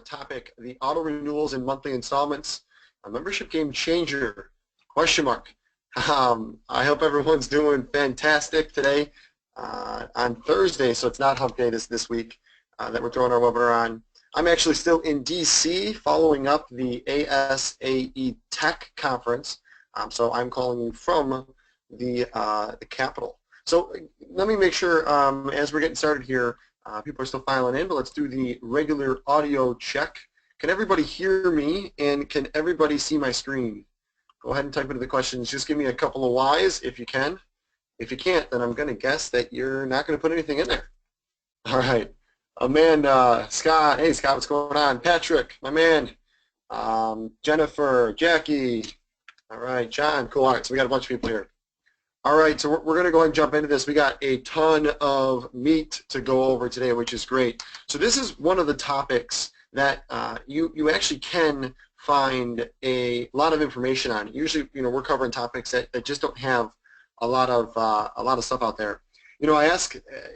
topic, the auto renewals and monthly installments, a membership game changer, question mark. I hope everyone's doing fantastic today on Thursday, so it's not hump day this week that we're throwing our webinar on. I'm actually still in DC following up the ASAE Tech Conference, so I'm calling you from the Capitol. So let me make sure as we're getting started here, people are still filing in, but let's do the regular audio check. Can everybody hear me, and can everybody see my screen? Go ahead and type into the questions. Just give me a couple of Ys if you can. If you can't, then I'm going to guess that you're not going to put anything in there. All right. Amanda, Scott, hey Scott, what's going on? Patrick, my man, Jennifer, Jackie, all right, John, cool. All right, so we got a bunch of people here. All right, so we're going to go ahead and jump into this. We got a ton of meat to go over today, which is great. So this is one of the topics that you actually can find a lot of information on. Usually, we're covering topics that just don't have a lot of stuff out there. I asked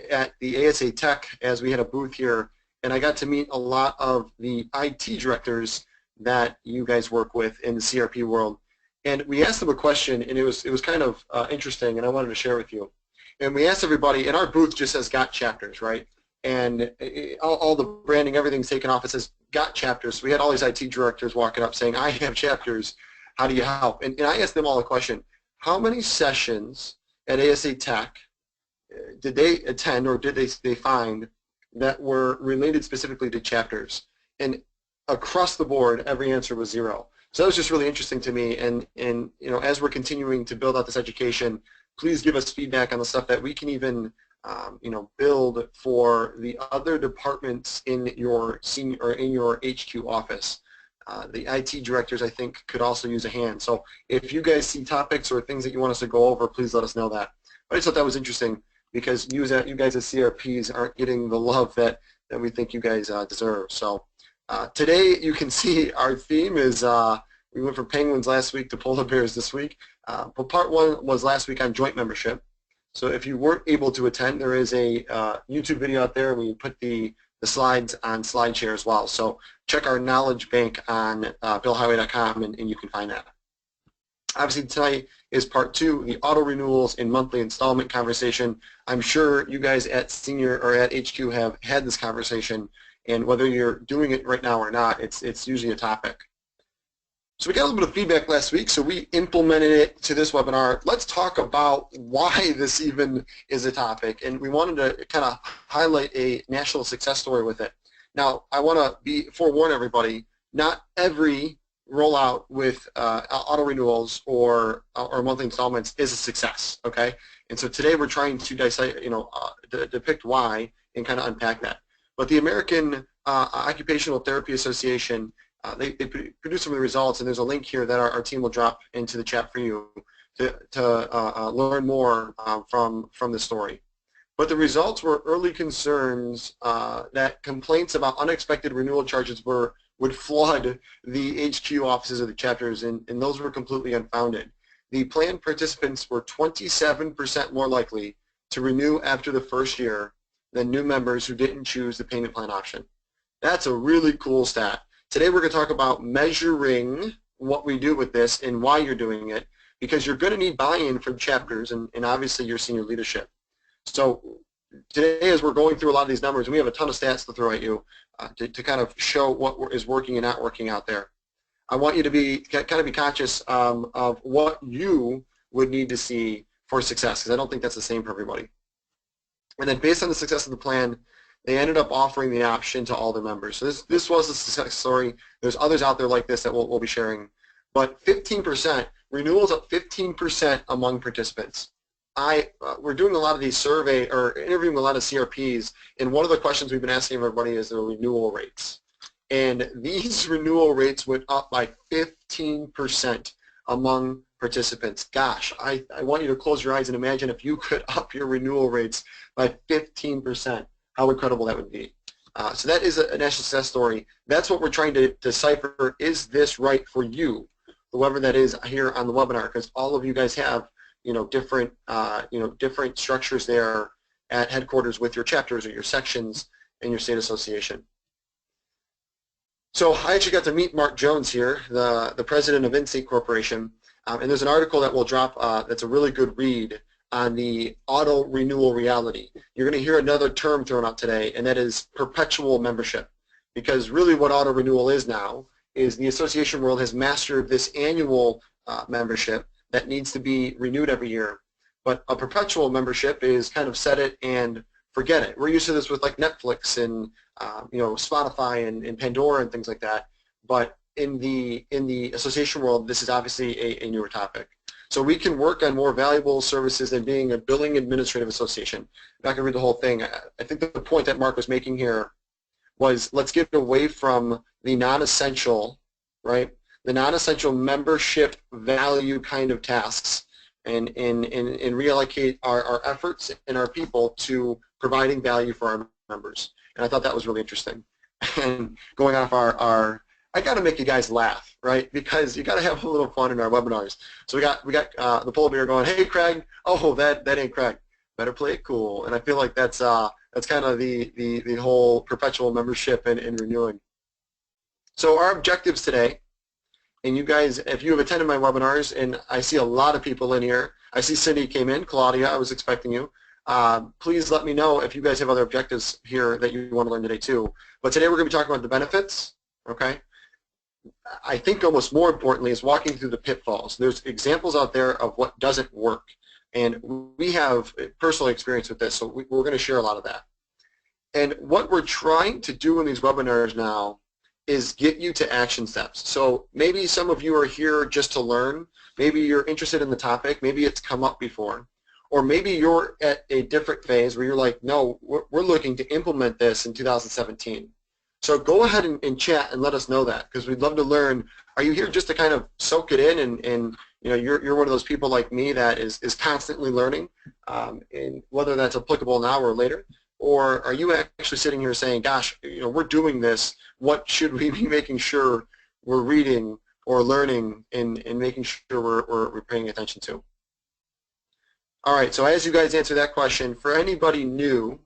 at the ASA Tech as we had a booth here, and I got to meet a lot of the IT directors that you guys work with in the CRP world. And we asked them a question, and it was kind of interesting, and I wanted to share with you. And we asked everybody, and our booth just says "Got Chapters," right? And all the branding, everything's taken off. It says "Got Chapters." So we had all these IT directors walking up saying, "I have chapters. How do you help?" And I asked them all a question: how many sessions at ASA Tech did they attend, or did they find that were related specifically to chapters? And across the board, every answer was 0. So that was just really interesting to me, and as we're continuing to build out this education, please give us feedback on the stuff that we can even build for the other departments in your senior or in your HQ office. The IT directors, I think, could also use a hand. So if you guys see topics or things that you want us to go over, please let us know that. But I just thought that was interesting because you guys as CRPs aren't getting the love that we think you guys deserve. So. Today, you can see our theme is we went from penguins last week to polar bears this week. But part 1 was last week on joint membership. So if you weren't able to attend, there is a YouTube video out there, and we put the slides on SlideShare as well. So check our knowledge bank on billhighway.com, and you can find that. Obviously, tonight is part 2, the auto renewals and monthly installment conversation. I'm sure you guys at Senior or at HQ have had this conversation. And whether you're doing it right now or not, it's usually a topic. So we got a little bit of feedback last week, so we implemented it to this webinar. Let's talk about why this even is a topic, and we wanted to kind of highlight a national success story with it. Now, I want to forewarn everybody, not every rollout with auto renewals or monthly installments is a success, okay? And so today we're trying to depict why and kind of unpack that. But the American Occupational Therapy Association, they produce some of the results, and there's a link here that our team will drop into the chat for you to learn more from the story. But the results were early concerns that complaints about unexpected renewal charges would flood the HQ offices of the chapters, and those were completely unfounded. The plan participants were 27% more likely to renew after the first year than new members who didn't choose the payment plan option. That's a really cool stat. Today we're going to talk about measuring what we do with this and why you're doing it, because you're going to need buy-in from chapters and obviously your senior leadership. So today, as we're going through a lot of these numbers, we have a ton of stats to throw at you to kind of show what is working and not working out there. I want you to be conscious of what you would need to see for success, because I don't think that's the same for everybody. And then based on the success of the plan, they ended up offering the option to all their members. So this was a success story. There's others out there like this that we'll be sharing. But 15%, renewals up 15% among participants. We're doing a lot of these survey or interviewing a lot of CRPs, and one of the questions we've been asking everybody is their renewal rates. And these renewal rates went up by 15% among participants. Gosh, I want you to close your eyes and imagine if you could up your renewal rates by 15%, how incredible that would be. So that is a national success story. That's what we're trying to decipher. Is this right for you, whoever that is here on the webinar? Because all of you guys have, different structures there at headquarters with your chapters or your sections and your state association. So I actually got to meet Mark Jones here, the president of Insync Corporation, and there's an article that will drop that's a really good read on the auto-renewal reality. You're going to hear another term thrown out today, and that is perpetual membership. Because really what auto-renewal is now is the association world has mastered this annual membership that needs to be renewed every year. But a perpetual membership is kind of set it and forget it. We're used to this with like Netflix and Spotify and Pandora and things like that. But in the association world, this is obviously a newer topic. So we can work on more valuable services than being a billing administrative association. I'm not going to read the whole thing. I think the point that Mark was making here was let's get away from the non-essential, right? The non-essential membership value kind of tasks and reallocate our efforts and our people to providing value for our members. And I thought that was really interesting. And going off I got to make you guys laugh, right? Because you got to have a little fun in our webinars. So we got the polar bear going, hey Craig, oh that ain't Craig. Better play it cool. And I feel like that's kind of the whole perpetual membership and renewing. So our objectives today, and you guys, if you have attended my webinars, and I see a lot of people in here. I see Cindy came in, Claudia, I was expecting you. Please let me know if you guys have other objectives here that you want to learn today too. But today we're going to be talking about the benefits, okay? I think almost more importantly is walking through the pitfalls. There's examples out there of what doesn't work. And we have personal experience with this, so we're going to share a lot of that. And what we're trying to do in these webinars now is get you to action steps. So maybe some of you are here just to learn. Maybe you're interested in the topic. Maybe it's come up before. Or maybe you're at a different phase where you're like, no, we're looking to implement this in 2017. So go ahead and chat and let us know that, because we'd love to learn. Are you here just to kind of soak it in and you're one of those people like me that is constantly learning, and whether that's applicable now or later, or are you actually sitting here saying, gosh, we're doing this, what should we be making sure we're reading or learning and making sure we're paying attention to? All right, so as you guys answer that question, for anybody new,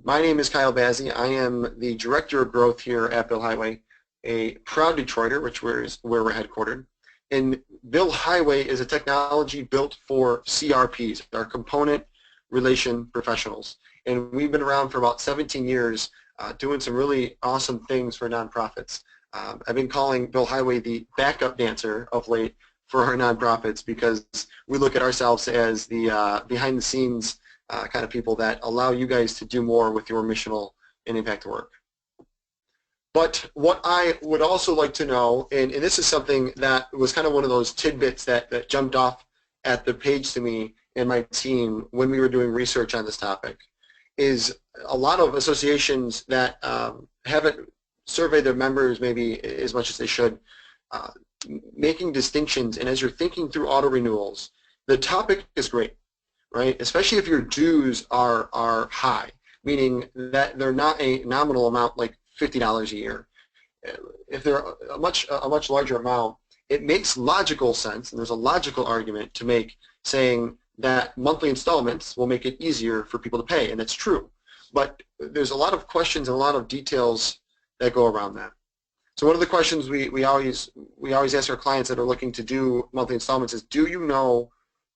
my name is Kyle Bazzi. I am the Director of Growth here at Bill Highway, a proud Detroiter, which is where we're headquartered. And Bill Highway is a technology built for CRPs, our component relation professionals. And we've been around for about 17 years doing some really awesome things for nonprofits. I've been calling Bill Highway the backup dancer of late for our nonprofits, because we look at ourselves as the behind-the-scenes kind of people that allow you guys to do more with your missional and impact work. But what I would also like to know, and this is something that was kind of one of those tidbits that jumped off at the page to me and my team when we were doing research on this topic, is a lot of associations that haven't surveyed their members maybe as much as they should, making distinctions. And as you're thinking through auto renewals, the topic is great, right? Especially if your dues are high, meaning that they're not a nominal amount like $50 a year. If they're a much larger amount, it makes logical sense, and there's a logical argument to make saying that monthly installments will make it easier for people to pay, and that's true. But there's a lot of questions and a lot of details that go around that. So one of the questions we always ask our clients that are looking to do monthly installments is, do you know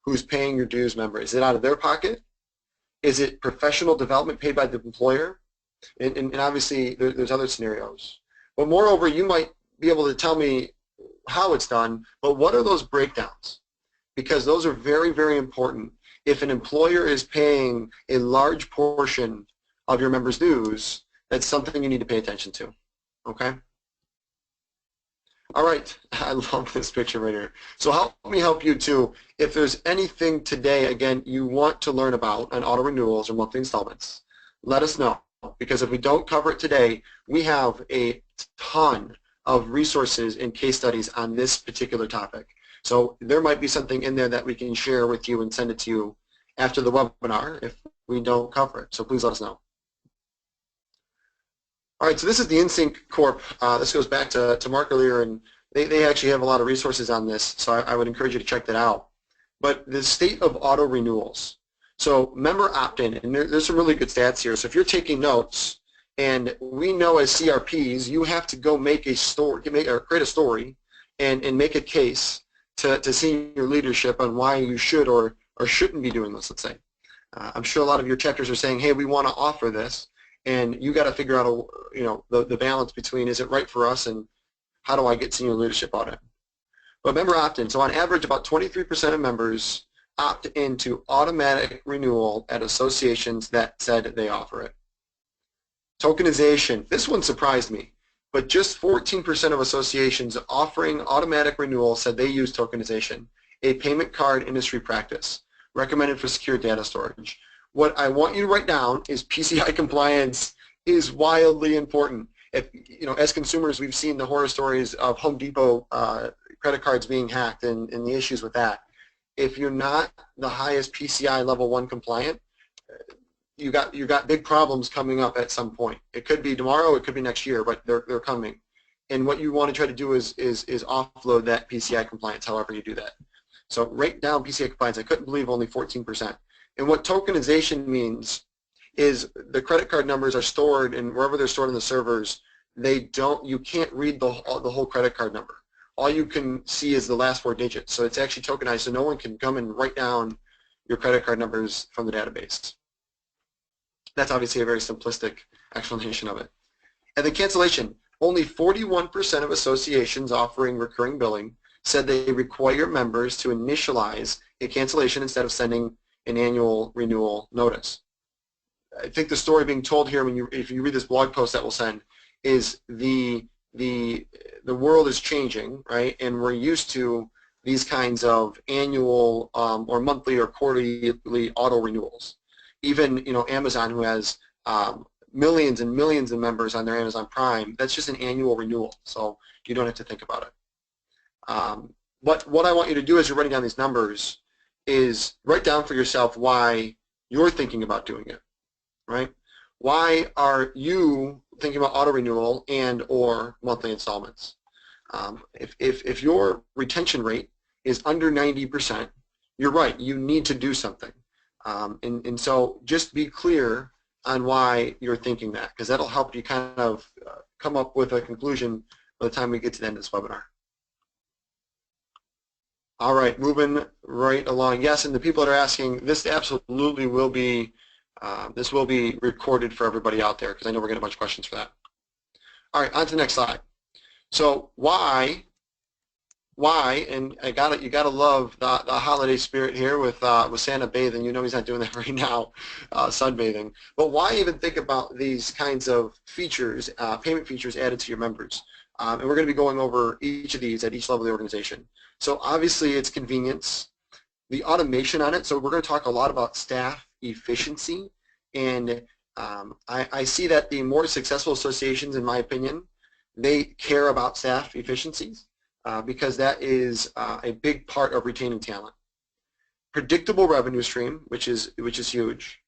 who's paying your dues member? Is it out of their pocket? Is it professional development paid by the employer? And obviously there's other scenarios. But moreover, you might be able to tell me how it's done, but what are those breakdowns? Because those are very, very important. If an employer is paying a large portion of your members' dues, that's something you need to pay attention to, okay? All right, I love this picture right here. So help me help you too. If there's anything today, again, you want to learn about on auto renewals or monthly installments, let us know. Because if we don't cover it today, we have a ton of resources and case studies on this particular topic. So there might be something in there that we can share with you and send it to you after the webinar if we don't cover it. So please let us know. All right, so this is the Insync Corp. This goes back to Mark earlier, and they actually have a lot of resources on this, so I would encourage you to check that out. But the state of auto renewals. So member opt-in, and there's some really good stats here. So if you're taking notes, And we know as CRPs, you have to go make a story, or create a story, and make a case to senior leadership on why you should or shouldn't be doing this, let's say. I'm sure a lot of your chapters are saying, hey, we want to offer this, and you got to figure out the balance between, is it right for us, and how do I get senior leadership on it? But member opt-in. So on average, about 23% of members opt into automatic renewal at associations that said they offer it. Tokenization. This one surprised me, but just 14% of associations offering automatic renewal said they use tokenization, a payment card industry practice recommended for secure data storage. What I want you to write down is PCI compliance is wildly important. If, as consumers, we've seen the horror stories of Home Depot credit cards being hacked and the issues with that. If you're not the highest PCI level 1 compliant, you got big problems coming up at some point. It could be tomorrow, it could be next year, but they're coming. And what you want to try to do is offload that PCI compliance, however you do that. So write down PCI compliance. I couldn't believe only 14%. And what tokenization means is the credit card numbers are stored, and wherever they're stored in the servers, you can't read the whole credit card number. All you can see is the last 4 digits. So it's actually tokenized, so no one can come and write down your credit card numbers from the database. That's obviously a very simplistic explanation of it. And the cancellation, only 41% of associations offering recurring billing said they require members to initialize a cancellation instead of sending an annual renewal notice. I think the story being told here, if you read this blog post that we'll send, is the world is changing, right? And we're used to these kinds of annual or monthly or quarterly auto renewals. Even Amazon, who has millions and millions of members on their Amazon Prime, that's just an annual renewal, so you don't have to think about it. But what I want you to do as you're writing down these numbers is write down for yourself why you're thinking about doing it, right? Why are you thinking about auto renewal and or monthly installments? If your retention rate is under 90%, you're right, you need to do something. And so just be clear on why you're thinking that, because that'll help you kind of come up with a conclusion by the time we get to the end of this webinar. All right, moving right along. Yes, and the people that are asking, this absolutely will be recorded for everybody out there, because I know we're getting a bunch of questions for that. All right, on to the next slide. So why, and you gotta love the holiday spirit here with Santa bathing. You know he's not doing that right now, sunbathing. But why even think about these kinds of features, payment features added to your members? And we're going to be going over each of these at each level of the organization. So obviously it's convenience, the automation on it. So we're going to talk a lot about staff efficiency, and I see that the more successful associations, in my opinion, they care about staff efficiencies because that is a big part of retaining talent. Predictable revenue stream, which is huge,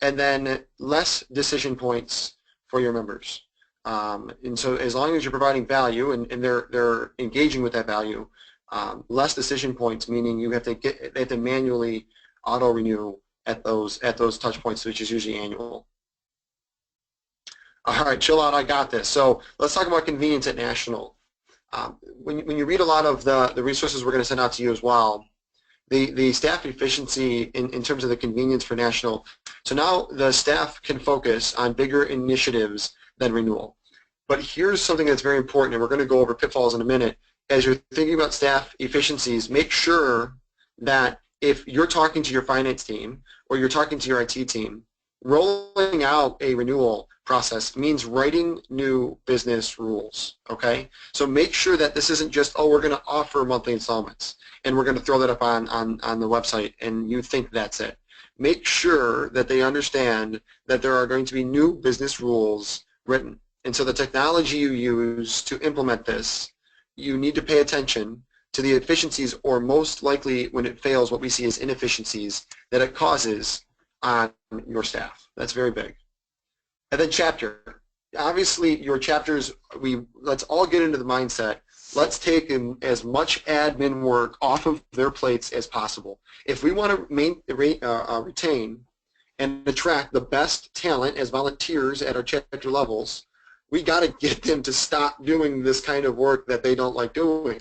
and then less decision points for your members. And so as long as you're providing value and they're engaging with that value, less decision points, meaning they have to manually auto renew at those touch points, which is usually annual. All right, chill out, I got this. So let's talk about convenience at National. When you read a lot of the resources we're going to send out to you as well, the staff efficiency in terms of the convenience for National. So now the staff can focus on bigger initiatives than renewal. But here's something that's very important, and we're going to go over pitfalls in a minute. As you're thinking about staff efficiencies, make sure that if you're talking to your finance team or you're talking to your IT team, rolling out a renewal process means writing new business rules, okay? So make sure that this isn't just, oh, we're going to offer monthly installments and we're going to throw that up on the website and you think that's it. Make sure that they understand that there are going to be new business rules written. And so the technology you use to implement this, you need to pay attention to the efficiencies, or most likely when it fails, what we see is inefficiencies that it causes on your staff. That's very big. And then chapter. Obviously your chapters, let's all get into the mindset. Let's take as much admin work off of their plates as possible. If we want to retain and attract the best talent as volunteers at our chapter levels, we got to get them to stop doing this kind of work that they don't like doing,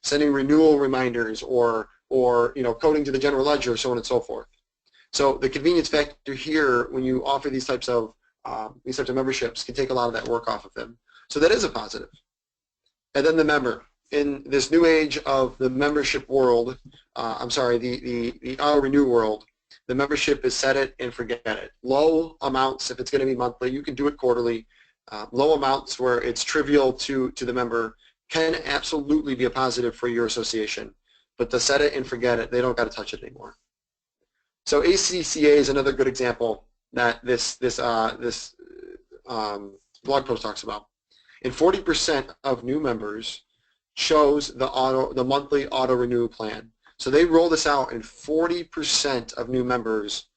sending renewal reminders or coding to the general ledger, so on and so forth. So the convenience factor here, when you offer these types of memberships, can take a lot of that work off of them. So that is a positive. And then the member. In this new age of the membership world, the auto-renew world, the membership is set it and forget it. Low amounts, if it's going to be monthly, you can do it quarterly. Low amounts where it's trivial to the member can absolutely be a positive for your association. But to set it and forget it, they don't got to touch it anymore. So ACCA is another good example that this blog post talks about. And 40% of new members chose the monthly auto-renew plan. So they roll this out, and 40% of new members,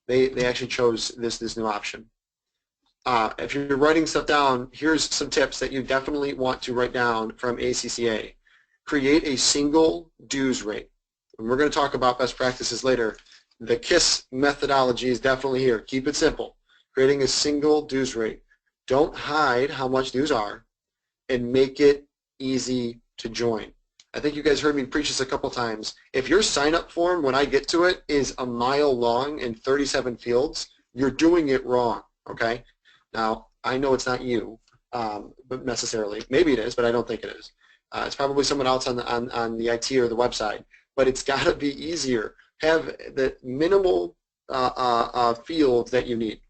they actually chose this new option. If you're writing stuff down, here's some tips that you definitely want to write down from ACCA. Create a single dues rate. And we're going to talk about best practices later. The KISS methodology is definitely here. Keep it simple. Creating a single dues rate. Don't hide how much dues are, and make it easy to join. I think you guys heard me preach this a couple times. If your sign-up form, when I get to it, is a mile long and 37 fields, you're doing it wrong, okay? Now, I know it's not you, but necessarily. Maybe it is, but I don't think it is. It's probably someone else on the IT or the website, but it's got to be easier. Have the minimal fields that you need.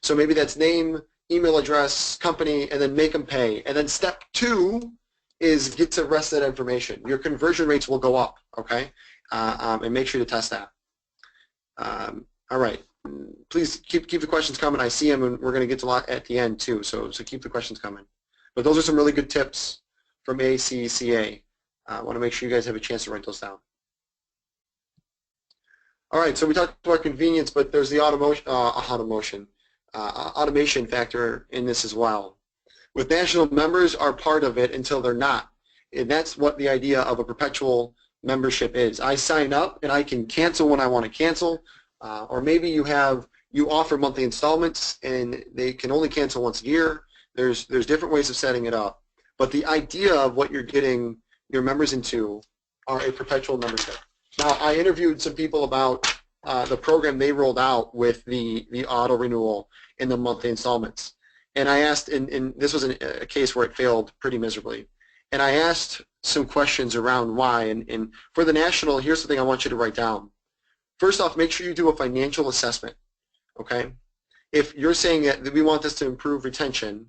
So maybe that's name, email address, company, and then make them pay. And then step 2 is get to the rest of that information. Your conversion rates will go up, okay? And make sure to test that. All right. Please keep the questions coming. I see them, and we're going to get to a lot at the end too. So keep the questions coming. But those are some really good tips from ACCA. I want to make sure you guys have a chance to write those down. All right. So we talked about convenience, but there's the automation factor in this as well. With national members are part of it until they're not. And that's what the idea of a perpetual membership is. I sign up and I can cancel when I want to cancel. Or maybe you offer monthly installments and they can only cancel once a year. There's different ways of setting it up. But the idea of what you're getting your members into are a perpetual membership. Now, I interviewed some people about the program they rolled out with the auto renewal and the monthly installments. And I asked, and this was a case where it failed pretty miserably. And I asked some questions around why. And for the national, here's the thing I want you to write down. First off, make sure you do a financial assessment, okay? If you're saying that we want this to improve retention,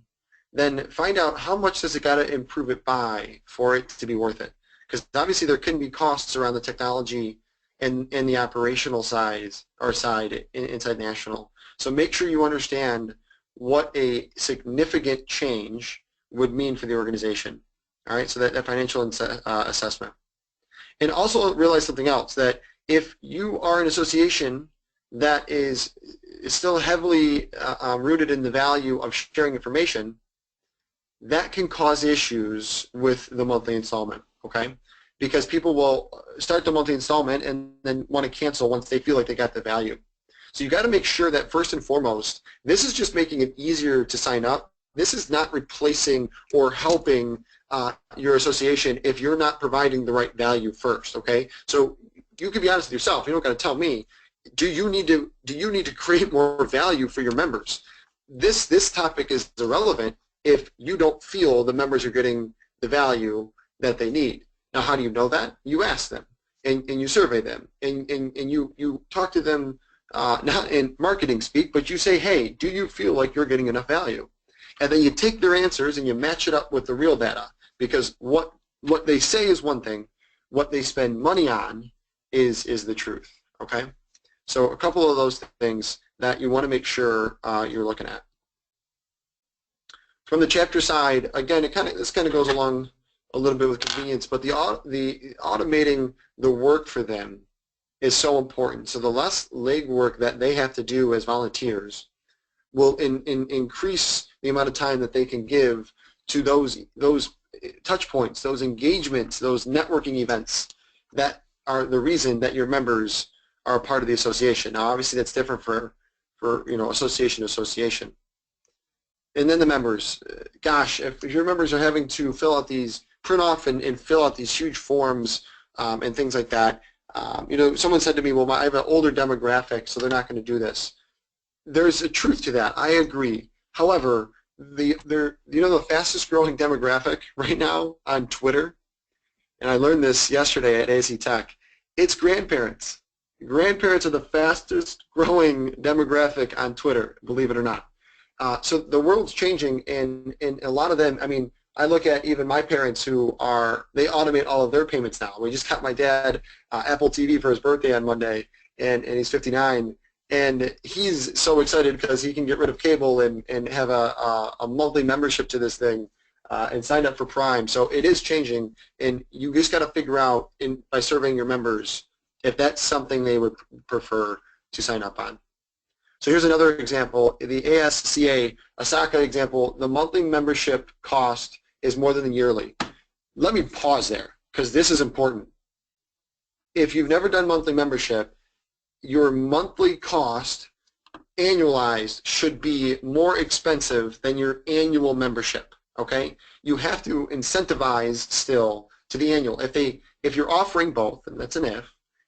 then find out how much does it got to improve it by for it to be worth it. Because obviously there can be costs around the technology and the operational side inside national. So make sure you understand what a significant change would mean for the organization. All right, so that financial assessment. And also realize something else, that if you are an association that is still heavily rooted in the value of sharing information, that can cause issues with the monthly installment, okay? Because people will start the monthly installment and then want to cancel once they feel like they got the value. So you got to make sure that first and foremost, this is just making it easier to sign up. This is not replacing or helping your association if you're not providing the right value first, okay? So you can be honest with yourself. You don't got to tell me. Do you need to create more value for your members? This topic is irrelevant if you don't feel the members are getting the value that they need. Now, how do you know that? You ask them, and you survey them, and you talk to them, not in marketing speak, but you say, hey, do you feel like you're getting enough value? And then you take their answers and you match it up with the real data, because what they say is one thing, what they spend money on is the truth, okay? So a couple of those things that you want to make sure you're looking at. From the chapter side, again, this kind of goes along a little bit with convenience, but the automating the work for them is so important. So the less legwork that they have to do as volunteers will increase the amount of time that they can give to those touch points, those engagements, those networking events that are the reason that your members are a part of the association. Now, obviously, that's different for association to association. And then the members. Gosh, if your members are having to print off and fill out these huge forms and things like that, someone said to me, well, I have an older demographic, so they're not going to do this. There's a truth to that. I agree. However, the fastest growing demographic right now on Twitter, and I learned this yesterday at AC Tech, it's grandparents. Grandparents are the fastest growing demographic on Twitter, believe it or not. So the world's changing, and a lot of them, I mean, I look at even my parents they automate all of their payments now. We just got my dad Apple TV for his birthday on Monday, and he's 59, and he's so excited because he can get rid of cable and have a monthly membership to this thing and sign up for Prime. So it is changing, and you just got to figure out by surveying your members if that's something they would prefer to sign up on. So here's another example, the ASCA, Osaka example, the monthly membership cost is more than the yearly. Let me pause there, because this is important. If you've never done monthly membership, your monthly cost annualized should be more expensive than your annual membership, okay? You have to incentivize still to the annual. If you're offering both, and that's an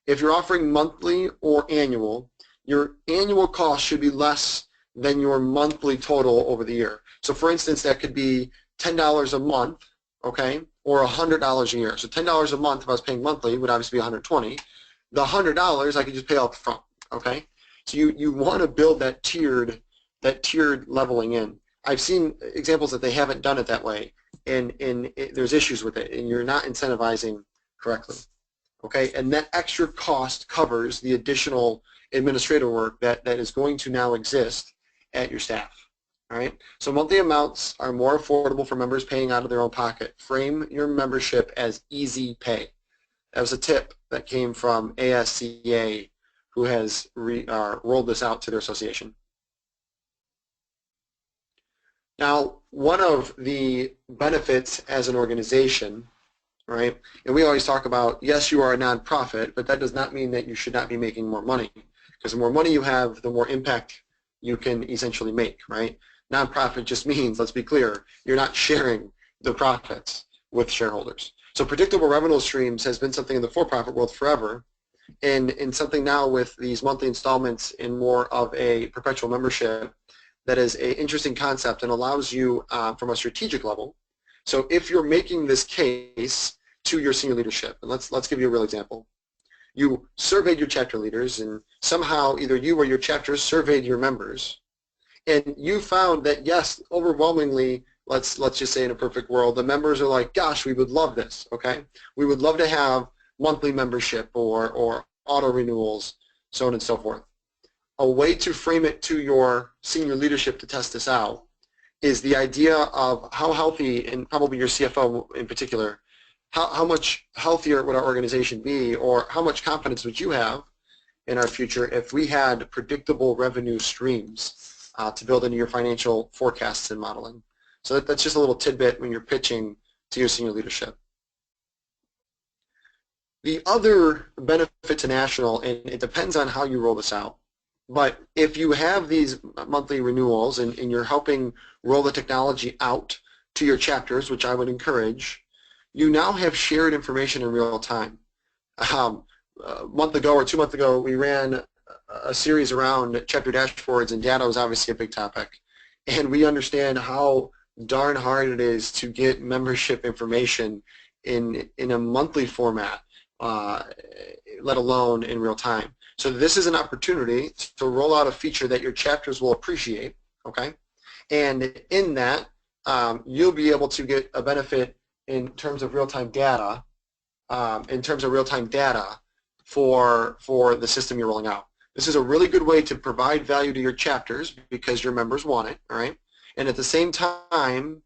if you're offering monthly or annual, your annual cost should be less than your monthly total over the year. So for instance, that could be $10 a month, okay, or $100 a year. So $10 a month if I was paying monthly would obviously be $120. The $100 I could just pay up front, okay? So you want to build that tiered leveling in. I've seen examples that they haven't done it that way, and there's issues with it, and you're not incentivizing correctly, okay? And that extra cost covers the additional administrative work that is going to now exist at your staff. All right. So monthly amounts are more affordable for members paying out of their own pocket. Frame your membership as easy pay. That was a tip that came from ASCA, who has rolled this out to their association. Now, one of the benefits as an organization, right, and we always talk about, yes, you are a nonprofit, but that does not mean that you should not be making more money. Because the more money you have, the more impact you can essentially make, right? Nonprofit just means, let's be clear, you're not sharing the profits with shareholders. So predictable revenue streams has been something in the for-profit world forever, and something now with these monthly installments in more of a perpetual membership that is an interesting concept and allows you from a strategic level. So if you're making this case to your senior leadership, and let's give you a real example. You surveyed your chapter leaders, and somehow either you or your chapter surveyed your members, and you found that yes, overwhelmingly, let's just say in a perfect world, the members are like, gosh, we would love this, okay? We would love to have monthly membership or auto-renewals, so on and so forth. A way to frame it to your senior leadership to test this out is the idea of how healthy, and probably your CFO in particular, how much healthier would our organization be, or how much confidence would you have in our future if we had predictable revenue streams to build into your financial forecasts and modeling. So that's just a little tidbit when you're pitching to your senior leadership. The other benefit to national, and it depends on how you roll this out, but if you have these monthly renewals and you're helping roll the technology out to your chapters, which I would encourage, you now have shared information in real time. A month ago or 2 months ago, we ran a series around chapter dashboards, and data was obviously a big topic. And we understand how darn hard it is to get membership information in a monthly format, let alone in real time. So this is an opportunity to roll out a feature that your chapters will appreciate, okay? And in that, you'll be able to get a benefit in terms of real-time data, for the system you're rolling out. This is a really good way to provide value to your chapters because your members want it, all right? And at the same time,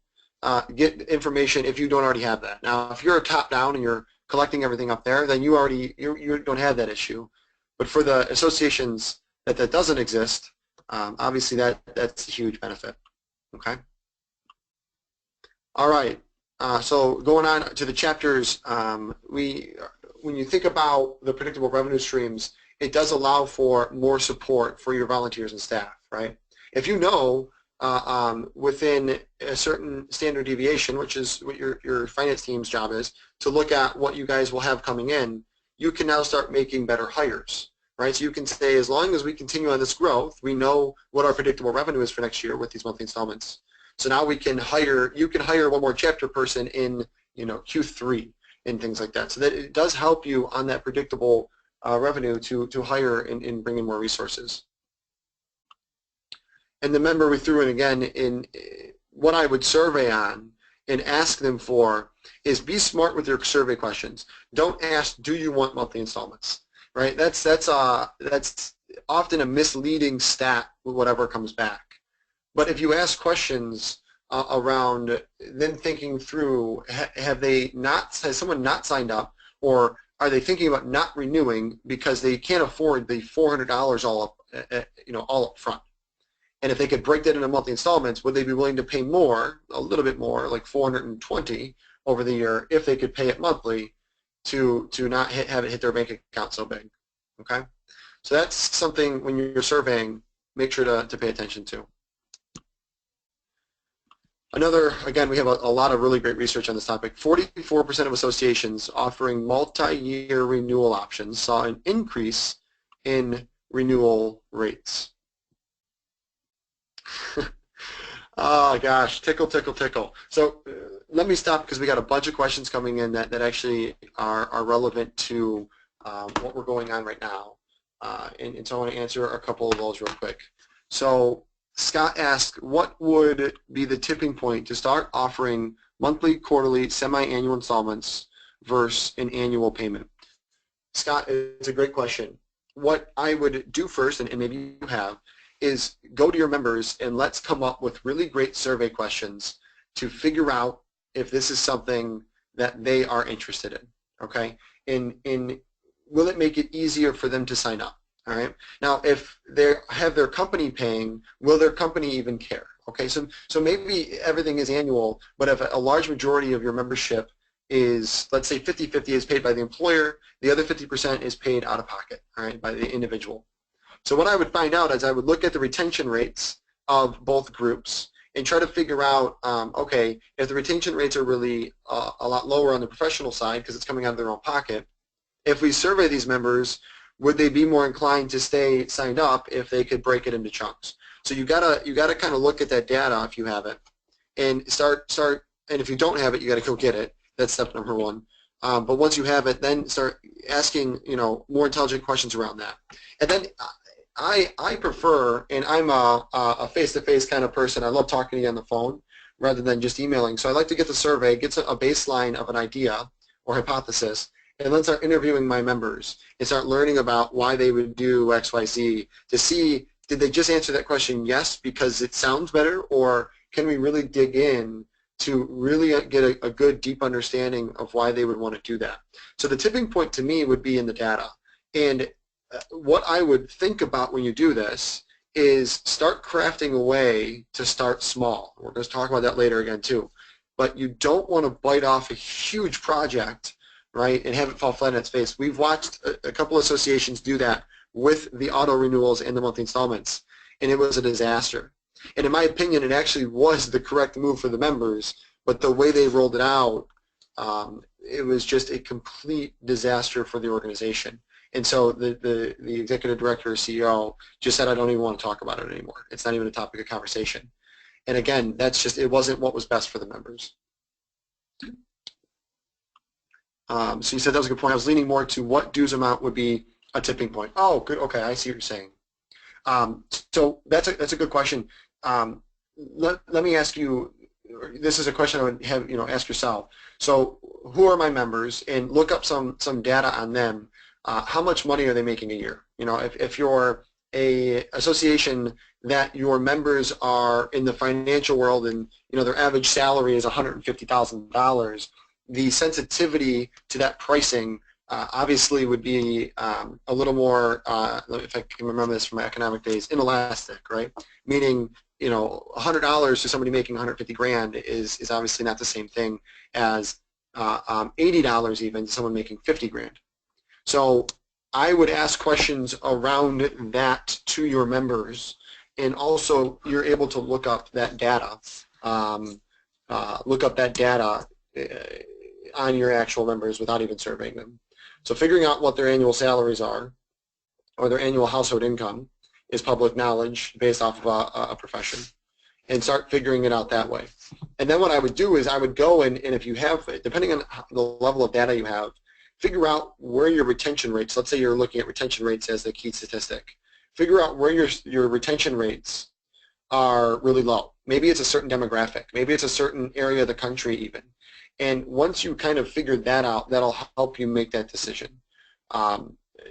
get information if you don't already have that. Now, if you're a top-down and you're collecting everything up there, then you don't have that issue. But for the associations that doesn't exist, obviously that's a huge benefit, okay? All right. So going on to the chapters, when you think about the predictable revenue streams, it does allow for more support for your volunteers and staff, right? If you know within a certain standard deviation, which is what your finance team's job is, to look at what you guys will have coming in, you can now start making better hires, right? So you can say, as long as we continue on this growth, we know what our predictable revenue is for next year with these monthly installments. So now we can hire, you can hire one more chapter person in, Q3 and things like that. So that it does help you on that predictable revenue to hire and bring in more resources. And the member we threw in again, in what I would survey on and ask them for is be smart with your survey questions. Don't ask, do you want monthly installments, right? That's often a misleading stat with whatever comes back. But if you ask questions around then thinking through, has someone not signed up, or are they thinking about not renewing because they can't afford the $400 all up front? And if they could break that into monthly installments, would they be willing to pay more, a little bit more, like $420 over the year, if they could pay it monthly to not have it hit their bank account so big? Okay, so that's something when you're surveying, make sure to pay attention to. Another, again, we have a lot of really great research on this topic. 44% of associations offering multi-year renewal options saw an increase in renewal rates. Oh gosh, tickle, tickle, tickle. So let me stop because we got a bunch of questions coming in that actually are relevant to what we're going on right now. And so I want to answer a couple of those real quick. So Scott asked, what would be the tipping point to start offering monthly, quarterly, semi-annual installments versus an annual payment? Scott, it's a great question. What I would do first, and maybe you have, is go to your members and let's come up with really great survey questions to figure out if this is something that they are interested in, okay? And will it make it easier for them to sign up, all right? Now, if they have their company paying, will their company even care, okay? So maybe everything is annual, but if a large majority of your membership is, let's say 50-50 is paid by the employer, the other 50% is paid out of pocket, all right, by the individual. So what I would find out is I would look at the retention rates of both groups and try to figure out, okay, if the retention rates are really a lot lower on the professional side because it's coming out of their own pocket, if we survey these members, would they be more inclined to stay signed up if they could break it into chunks? So you gotta kind of look at that data if you have it, and start. And if you don't have it, you gotta go get it. That's step number one. But once you have it, then start asking more intelligent questions around that. And then I prefer, and I'm a face-to-face kind of person. I love talking to you on the phone rather than just emailing. So I like to get the survey, get a baseline of an idea or hypothesis, and then start interviewing my members and start learning about why they would do X, Y, Z to see, did they just answer that question yes because it sounds better, or can we really dig in to really get a good, deep understanding of why they would want to do that? So the tipping point to me would be in the data. And what I would think about when you do this is start crafting a way to start small. We're going to talk about that later again too. But you don't want to bite off a huge project, right, and have it fall flat on its face. We've watched a couple of associations do that with the auto-renewals and the monthly installments, and it was a disaster. And in my opinion, it actually was the correct move for the members, but the way they rolled it out, it was just a complete disaster for the organization. And so the executive director or CEO just said, I don't even want to talk about it anymore. It's not even a topic of conversation. And again, that's just, it wasn't what was best for the members. So you said that was a good point. I was leaning more to what dues amount would be a tipping point. Oh, good. Okay, I see what you're saying. So that's a good question. Let me ask you, this is a question I would have, ask yourself. So who are my members, and look up some data on them. How much money are they making a year? If you're a association that your members are in the financial world and their average salary is $150,000, the sensitivity to that pricing obviously would be a little more, if I can remember this from my economic days, inelastic, right? Meaning, $100 to somebody making 150 grand is obviously not the same thing as $80 even to someone making 50 grand. So I would ask questions around that to your members, and also you're able to look up that data. Look up that data on your actual members without even surveying them. So figuring out what their annual salaries are or their annual household income is public knowledge based off of a profession, and start figuring it out that way. And then what I would do is I would go and if you have, depending on the level of data you have, figure out where your retention rates, let's say you're looking at retention rates as the key statistic, figure out where your retention rates are really low. Maybe it's a certain demographic. Maybe it's a certain area of the country even. And once you kind of figured that out, that'll help you make that decision,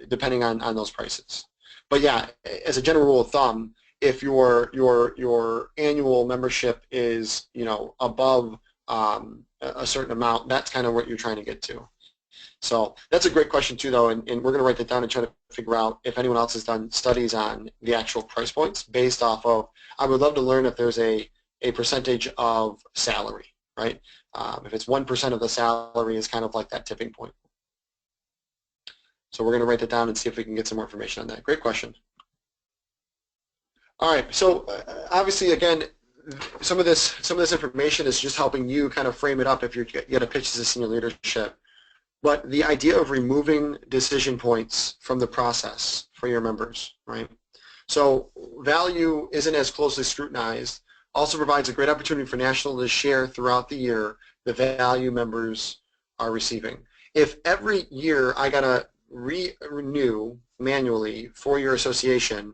depending on those prices. But yeah, as a general rule of thumb, if your annual membership is above a certain amount, that's kind of what you're trying to get to. So that's a great question too, though, and we're going to write that down and try to figure out if anyone else has done studies on the actual price points based off of. I would love to learn if there's a percentage of salary, right? If it's 1% of the salary is kind of like that tipping point. So we're going to write that down and see if we can get some more information on that. Great question. All right, so obviously, again, some of this information is just helping you kind of frame it up if you're going to pitch this in your leadership. But the idea of removing decision points from the process for your members, right? So value isn't as closely scrutinized, also provides a great opportunity for National to share throughout the year the value members are receiving. If every year I got to renew manually for your association,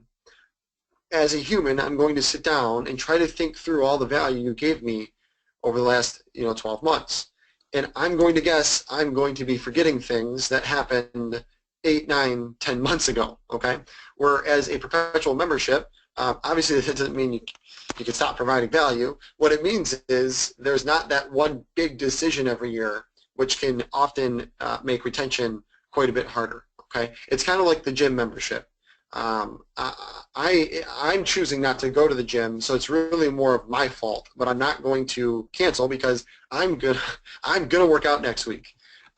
as a human, I'm going to sit down and try to think through all the value you gave me over the last 12 months. And I'm going to guess I'm going to be forgetting things that happened 8, 9, 10 months ago, okay? Whereas a perpetual membership, obviously that doesn't mean you can stop providing value. What it means is there's not that one big decision every year, which can often make retention quite a bit harder, okay? It's kind of like the gym membership. I'm choosing not to go to the gym, so it's really more of my fault. But I'm not going to cancel because I'm gonna work out next week.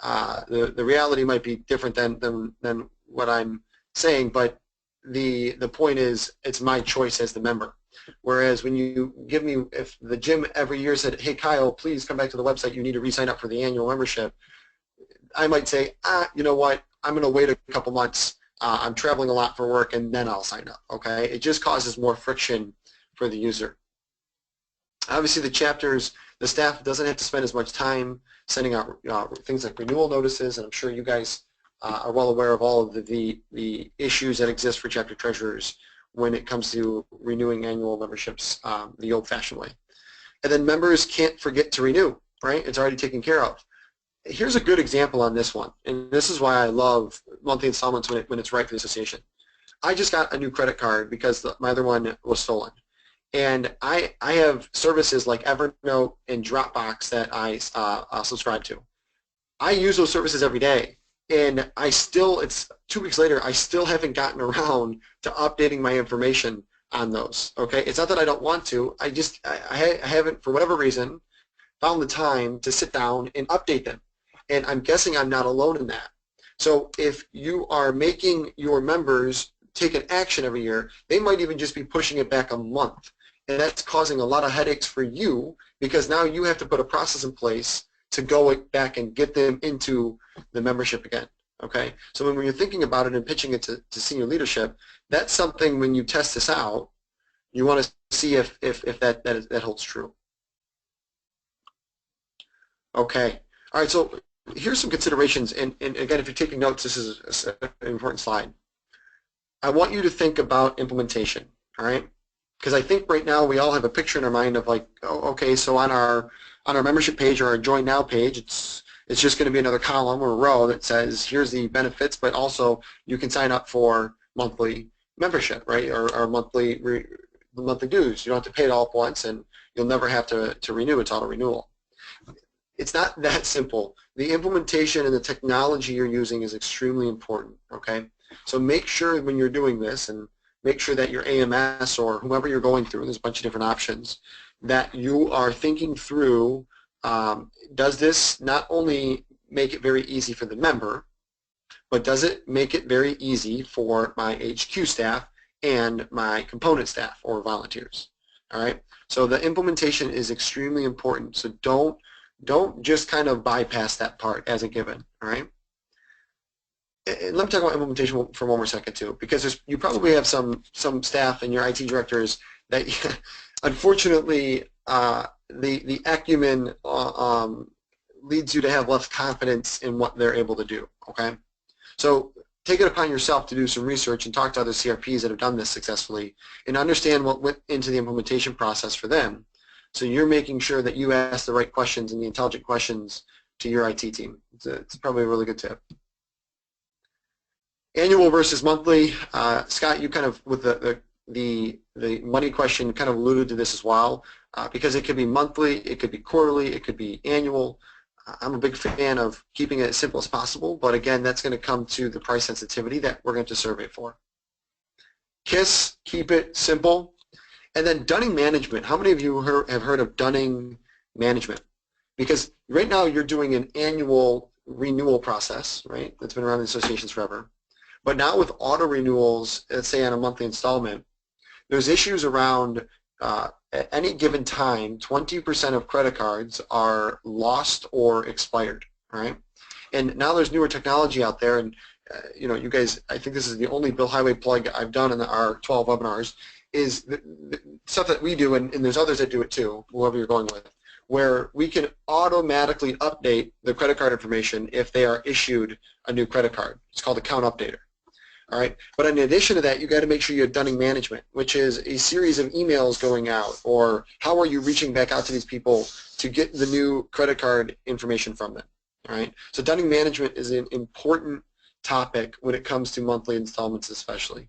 The reality might be different than what I'm saying, but the point is it's my choice as the member. Whereas when you give me, if the gym every year said, hey Kyle, please come back to the website, you need to re-sign up for the annual membership, I might say, you know what, I'm going to wait a couple months. I'm traveling a lot for work, and then I'll sign up, okay? It just causes more friction for the user. Obviously, the chapters, the staff doesn't have to spend as much time sending out things like renewal notices, and I'm sure you guys are well aware of all of the issues that exist for chapter treasurers when it comes to renewing annual memberships the old-fashioned way. And then members can't forget to renew, right? It's already taken care of. Here's a good example on this one, and this is why I love monthly installments when it's right for the association. I just got a new credit card because my other one was stolen. And I have services like Evernote and Dropbox that I subscribe to. I use those services every day, and it's 2 weeks later, I still haven't gotten around to updating my information on those, okay? It's not that I don't want to, I haven't, for whatever reason, found the time to sit down and update them. And I'm guessing I'm not alone in that. So if you are making your members take an action every year, they might even just be pushing it back a month. And that's causing a lot of headaches for you because now you have to put a process in place to go back and get them into the membership again. Okay? So when you're thinking about it and pitching it to senior leadership, that's something when you test this out, you want to see if that holds true. Okay. All right, so here's some considerations, and again, if you're taking notes, this is an important slide. I want you to think about implementation, all right? Because I think right now we all have a picture in our mind of like, oh, okay, so on our membership page or our Join Now page, it's just going to be another column or a row that says here's the benefits, but also you can sign up for monthly membership, right, or monthly dues. You don't have to pay it all at once, and you'll never have to renew. It's auto-renewal. It's not that simple. The implementation and the technology you're using is extremely important, okay? So make sure when you're doing this, and make sure that your AMS or whoever you're going through, there's a bunch of different options, that you are thinking through, does this not only make it very easy for the member, but does it make it very easy for my HQ staff and my component staff or volunteers? All right. So the implementation is extremely important. So don't just kind of bypass that part as a given. All right. And let me talk about implementation for one more second too, because you probably have some staff and your IT directors that, unfortunately, the acumen leads you to have less confidence in what they're able to do. Okay. So take it upon yourself to do some research and talk to other CRPs that have done this successfully and understand what went into the implementation process for them. So you're making sure that you ask the right questions and the intelligent questions to your IT team. It's probably a really good tip. Annual versus monthly. Scott, you kind of, with the money question, kind of alluded to this as well, because it could be monthly, it could be quarterly, it could be annual. I'm a big fan of keeping it as simple as possible, but again, that's going to come to the price sensitivity that we're going to survey for. KISS, keep it simple. And then dunning management. How many of you have heard of dunning management? Because right now you're doing an annual renewal process, right? That's been around in associations forever. But now with auto renewals, let's say on a monthly installment, there's issues around at any given time, 20% of credit cards are lost or expired, right? And now there's newer technology out there, and you guys, I think this is the only Bill Highway plug I've done in our 12 webinars, is the stuff that we do, and there's others that do it too, whoever you're going with, where we can automatically update the credit card information if they are issued a new credit card. It's called Account Updater. All right, but in addition to that, you got to make sure you have dunning management, which is a series of emails going out, or how are you reaching back out to these people to get the new credit card information from them. All right, so dunning management is an important topic when it comes to monthly installments, especially.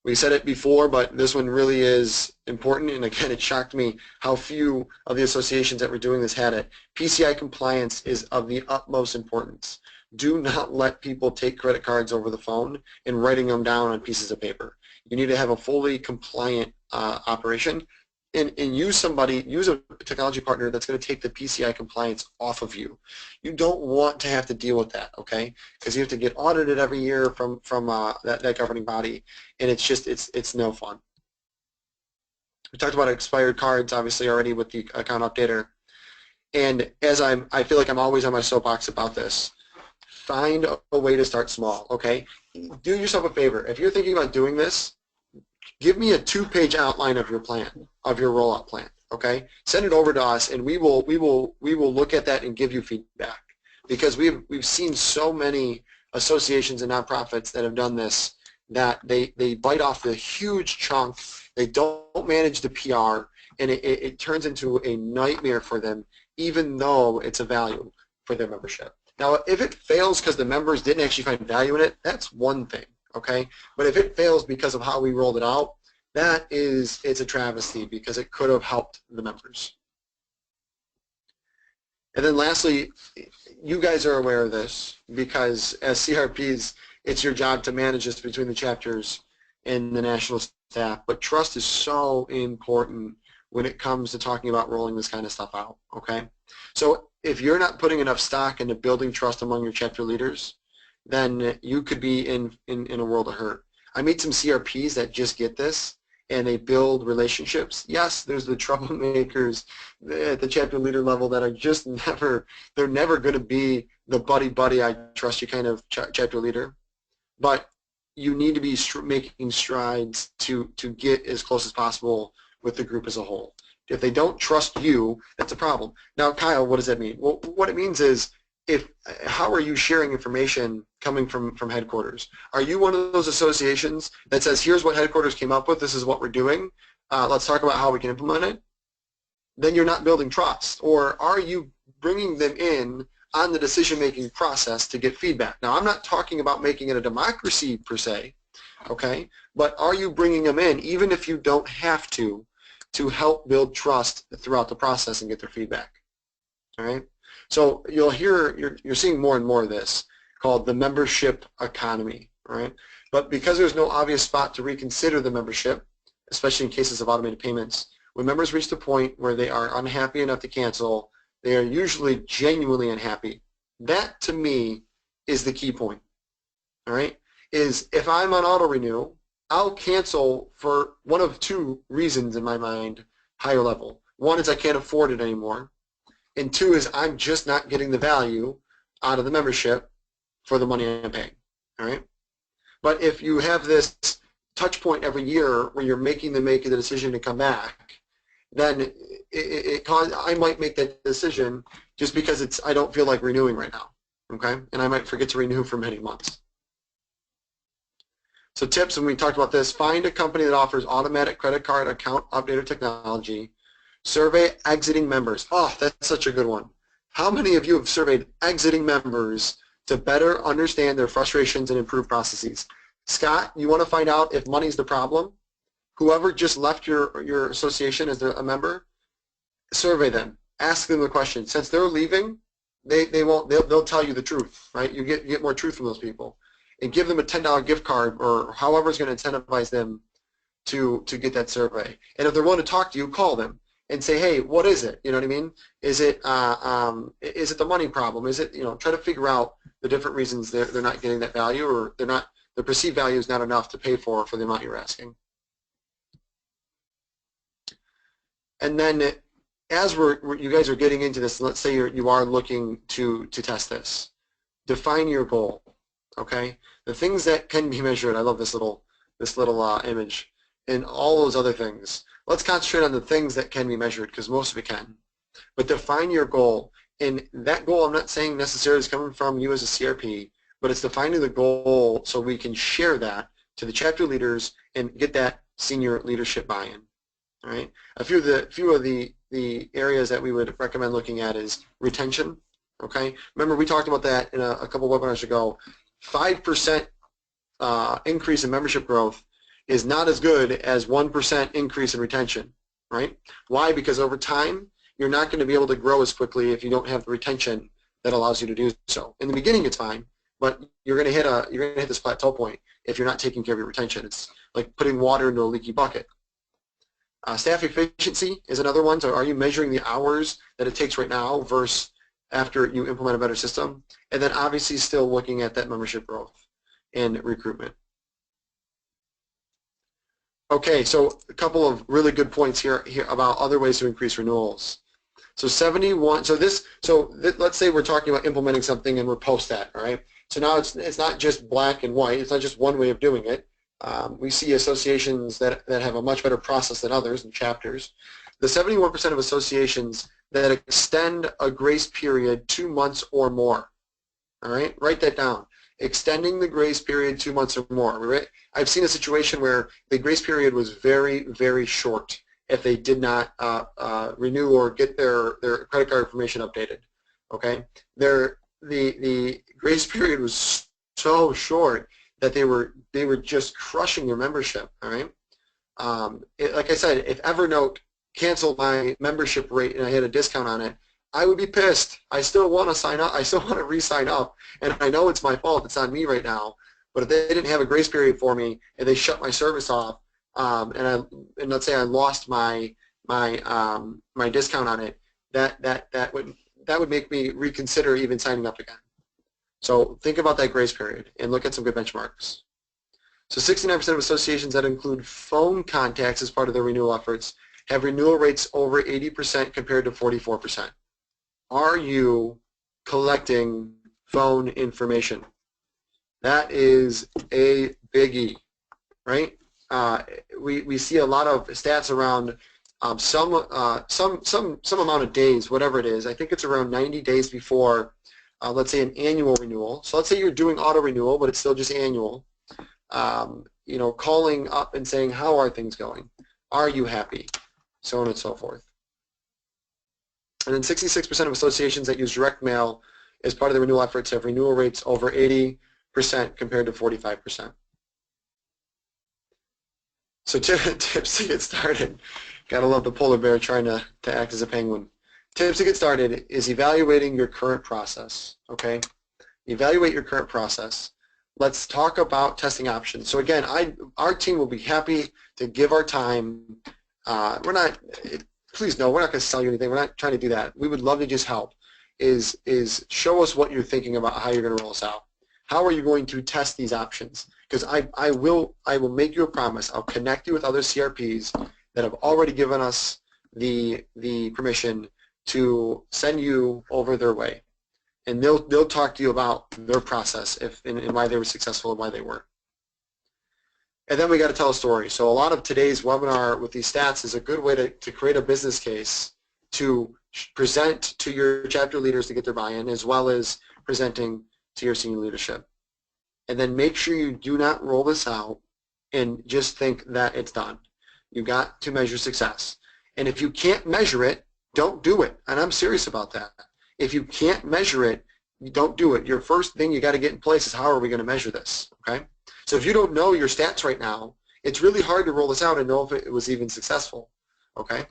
We said it before, but this one really is important, and again, it shocked me how few of the associations that were doing this had it. PCI compliance is of the utmost importance. Do not let people take credit cards over the phone and writing them down on pieces of paper. You need to have a fully compliant operation, and use a technology partner that's going to take the PCI compliance off of you. You don't want to have to deal with that, okay? Because you have to get audited every year from that governing body, and it's no fun. We talked about expired cards, obviously, already with the account updater. And as I feel like I'm always on my soapbox about this, find a way to start small, okay? Do yourself a favor. If you're thinking about doing this, give me a 2-page outline of your plan, of your rollout plan, okay? Send it over to us, and we will look at that and give you feedback, because we've seen so many associations and nonprofits that have done this, that they bite off the huge chunk, they don't manage the PR, and it turns into a nightmare for them, even though it's a value for their membership. Now, if it fails because the members didn't actually find value in it, that's one thing, okay? But if it fails because of how we rolled it out, it's a travesty, because it could have helped the members. And then lastly, you guys are aware of this, because as CRPs, it's your job to manage this between the chapters and the national staff, but trust is so important when it comes to talking about rolling this kind of stuff out, okay? So if you're not putting enough stock into building trust among your chapter leaders, then you could be in a world of hurt. I meet some CRPs that just get this, and they build relationships. Yes, there's the troublemakers at the chapter leader level that are just they're never going to be the buddy, I trust you kind of chapter leader. But you need to be making strides to get as close as possible with the group as a whole. If they don't trust you, that's a problem. Now, Kyle, what does that mean? Well, what it means is, how are you sharing information coming from headquarters? Are you one of those associations that says, here's what headquarters came up with, this is what we're doing, let's talk about how we can implement it? Then you're not building trust. Or are you bringing them in on the decision-making process to get feedback? Now, I'm not talking about making it a democracy per se, okay? But are you bringing them in, even if you don't have to help build trust throughout the process and get their feedback? All right? So you'll hear, you're seeing more and more of this called the membership economy, right? But because there's no obvious spot to reconsider the membership, especially in cases of automated payments, when members reach the point where they are unhappy enough to cancel, they are usually genuinely unhappy. That, to me, is the key point. All right, is if I'm on auto renew, I'll cancel for one of two reasons in my mind, higher level. One is I can't afford it anymore, and two is I'm just not getting the value out of the membership for the money I'm paying. All right, but if you have this touch point every year where you're making the decision to come back, then I might make that decision just because I don't feel like renewing right now. Okay, and I might forget to renew for many months. So tips, and we talked about this, find a company that offers automatic credit card account updater technology. Survey exiting members. Oh, that's such a good one. How many of you have surveyed exiting members to better understand their frustrations and improve processes? Scott, you want to find out if money's the problem? Whoever just left your association as a member, survey them. Ask them the question. Since they're leaving, they'll tell you the truth, right? You get more truth from those people. And give them a $10 gift card or however is going to incentivize them to get that survey. And if they're willing to talk to you, call them and say, hey, what is it? You know what I mean? Is it the money problem? Is it, try to figure out the different reasons they're not getting that value, or the perceived value is not enough to pay for the amount you're asking. And then as you guys are getting into this, let's say you are looking to test this. Define your goal. Okay, the things that can be measured. I love this little image, and all those other things. Let's concentrate on the things that can be measured, because most of it can. But define your goal, and that goal I'm not saying necessarily is coming from you as a CRP, but it's defining the goal so we can share that to the chapter leaders and get that senior leadership buy-in. All right. A few of the areas that we would recommend looking at is retention. Okay. Remember we talked about that in a couple webinars ago. 5% increase in membership growth is not as good as 1% increase in retention, right? Why? Because over time, you're not going to be able to grow as quickly if you don't have the retention that allows you to do so. In the beginning, it's fine, but you're going to hit this plateau point if you're not taking care of your retention. It's like putting water into a leaky bucket. Staff efficiency is another one. So are you measuring the hours that it takes right now versus after you implement a better system? And then obviously still looking at that membership growth and recruitment. Okay, so a couple of really good points here about other ways to increase renewals. So 71. Let's say we're talking about implementing something and we're post that. All right. So now it's not just black and white. It's not just one way of doing it. We see associations that have a much better process than others and chapters. The 71% of associations that extend a grace period 2 months or more. All right, write that down. Extending the grace period 2 months or more. Right? I've seen a situation where the grace period was very, very short if they did not renew or get their credit card information updated. Okay, the grace period was so short that they were just crushing their membership. All right, like I said, if Evernote canceled my membership rate and I had a discount on it, I would be pissed. I still want to sign up. I still want to re-sign up, and I know it's my fault. It's on me right now. But if they didn't have a grace period for me and they shut my service off, and let's say I lost my discount on it, that would make me reconsider even signing up again. So think about that grace period and look at some good benchmarks. So 69% of associations that include phone contacts as part of their renewal efforts have renewal rates over 80% compared to 44%. Are you collecting phone information? That is a biggie, right? We see a lot of stats around some amount of days, whatever it is. I think it's around 90 days before, let's say, an annual renewal. So let's say you're doing auto renewal, but it's still just annual. Calling up and saying, how are things going? Are you happy? So on and so forth. And then 66% of associations that use direct mail as part of the renewal efforts have renewal rates over 80% compared to 45%. So tips to get started. Gotta love the polar bear trying to act as a penguin. Tips to get started is evaluating your current process. Okay, evaluate your current process. Let's talk about testing options. So again, our team will be happy to give our time. Please no, we're not going to sell you anything. We're not trying to do that. We would love to just help. Is show us what you're thinking about how you're going to roll this out. how are you going to test these options? Because I will make you a promise. I'll connect you with other CRPs that have already given us the permission to send you over their way, and they'll talk to you about their process and why they were successful and why they weren't. And then we got to tell a story. So a lot of today's webinar with these stats is a good way to create a business case to present to your chapter leaders to get their buy-in, as well as presenting to your senior leadership. And then make sure you do not roll this out and just think that it's done. You got to measure success. And if you can't measure it, don't do it. And I'm serious about that. If you can't measure it, you don't do it. Your first thing you got to get in place is, how are we going to measure this? Okay? So if you don't know your stats right now, it's really hard to roll this out and know if it was even successful. Okay?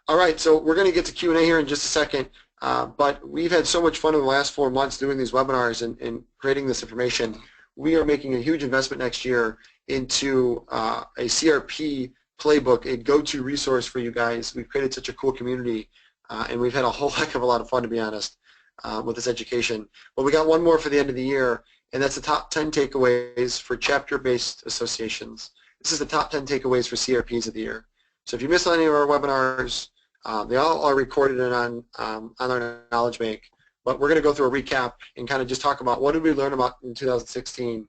All right, so we're going to get to Q&A here in just a second, but we've had so much fun in the last 4 months doing these webinars and creating this information. We are making a huge investment next year into a CRP playbook, a go-to resource for you guys. We've created such a cool community, and we've had a whole heck of a lot of fun, to be honest, with this education. But we got one more for the end of the year, and that's the top 10 takeaways for chapter-based associations. This is the top 10 takeaways for CRPs of the year. So if you missed any of our webinars, they all are recorded and on our knowledge bank. But we're going to go through a recap and kind of just talk about what did we learn about in 2016.